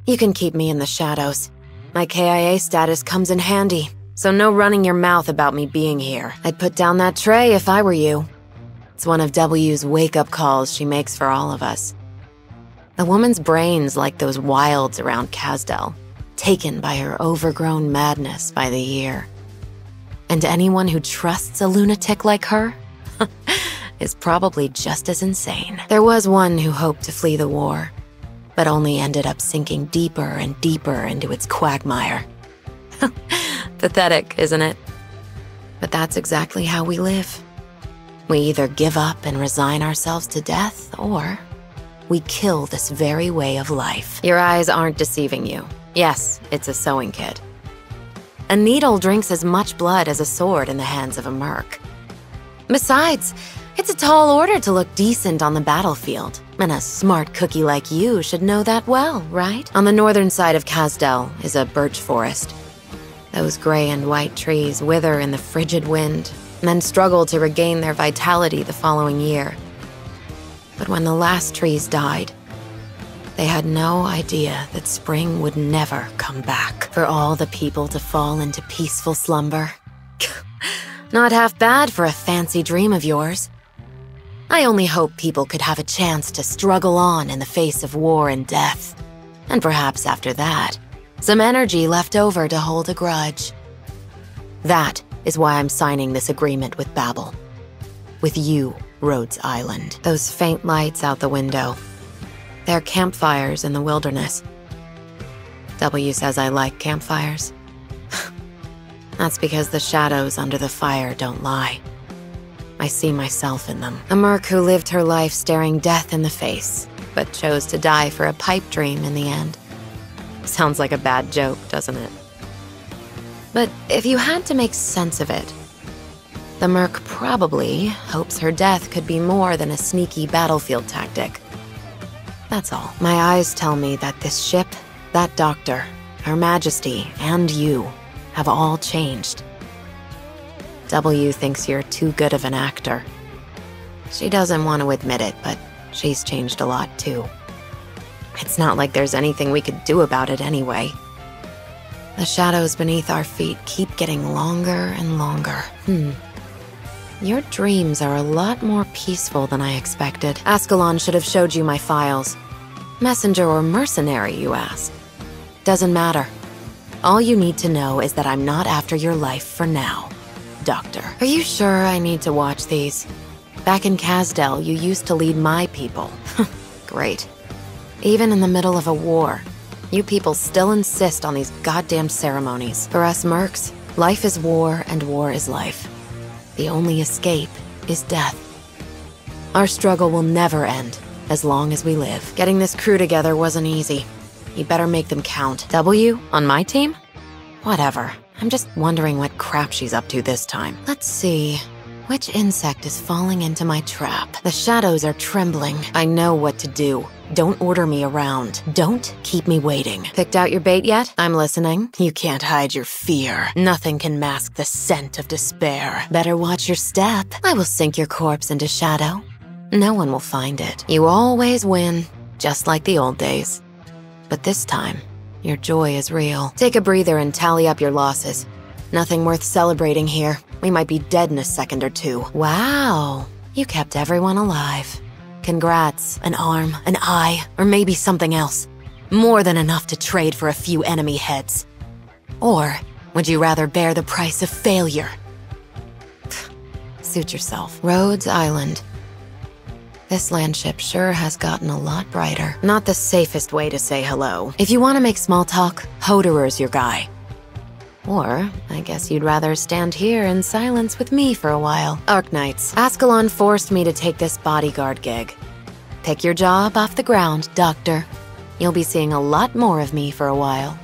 You can keep me in the shadows. My KIA status comes in handy, so no running your mouth about me being here. I'd put down that tray if I were you. It's one of W's wake-up calls she makes for all of us. The woman's brain's like those wilds around Kasdel, taken by her overgrown madness by the year. And anyone who trusts a lunatic like her is probably just as insane. There was one who hoped to flee the war, but only ended up sinking deeper and deeper into its quagmire. Pathetic, isn't it? But that's exactly how we live. We either give up and resign ourselves to death, or we kill this very way of life. Your eyes aren't deceiving you. Yes, it's a sewing kit. A needle drinks as much blood as a sword in the hands of a merc. Besides, it's a tall order to look decent on the battlefield, and a smart cookie like you should know that well, right? On the northern side of Kasdel is a birch forest. Those gray and white trees wither in the frigid wind, and then struggle to regain their vitality the following year. But when the last trees died, they had no idea that spring would never come back, for all the people to fall into peaceful slumber. Not half bad for a fancy dream of yours. I only hope people could have a chance to struggle on in the face of war and death, and perhaps after that, some energy left over to hold a grudge. That is why I'm signing this agreement with Babel. With you, Rhodes Island. Those faint lights out the window. They're campfires in the wilderness. W says I like campfires. That's because the shadows under the fire don't lie. I see myself in them. A merc who lived her life staring death in the face, but chose to die for a pipe dream in the end. Sounds like a bad joke, doesn't it? But if you had to make sense of it, the merc probably hopes her death could be more than a sneaky battlefield tactic. That's all. My eyes tell me that this ship, that doctor, Her Majesty, and you have all changed. W thinks you're too good of an actor. She doesn't want to admit it, but she's changed a lot too. It's not like there's anything we could do about it anyway. The shadows beneath our feet keep getting longer and longer. Your dreams are a lot more peaceful than I expected. Ascalon should have showed you my files. Messenger or mercenary, you ask? Doesn't matter. All you need to know is that I'm not after your life for now, Doctor. Are you sure I need to watch these? Back in Kasdel, you used to lead my people. Great. Even in the middle of a war, you people still insist on these goddamn ceremonies. For us mercs, life is war and war is life. The only escape is death. Our struggle will never end as long as we live. Getting this crew together wasn't easy. You better make them count. W, on my team? Whatever. I'm just wondering what crap she's up to this time. Let's see. Which insect is falling into my trap? The shadows are trembling. I know what to do. Don't order me around. Don't keep me waiting. Picked out your bait yet? I'm listening. You can't hide your fear. Nothing can mask the scent of despair. Better watch your step. I will sink your corpse into shadow. No one will find it. You always win, just like the old days. But this time, your joy is real. Take a breather and tally up your losses. Nothing worth celebrating here. We might be dead in a second or two. Wow, you kept everyone alive. Congrats, an arm, an eye, or maybe something else. More than enough to trade for a few enemy heads. Or would you rather bear the price of failure? Suit yourself. Rhodes Island. This landship sure has gotten a lot brighter. Not the safest way to say hello. If you want to make small talk, Hoderer's your guy. Or, I guess you'd rather stand here in silence with me for a while. Arknights, Ascalon forced me to take this bodyguard gig. Pick your job off the ground, Doctor. You'll be seeing a lot more of me for a while.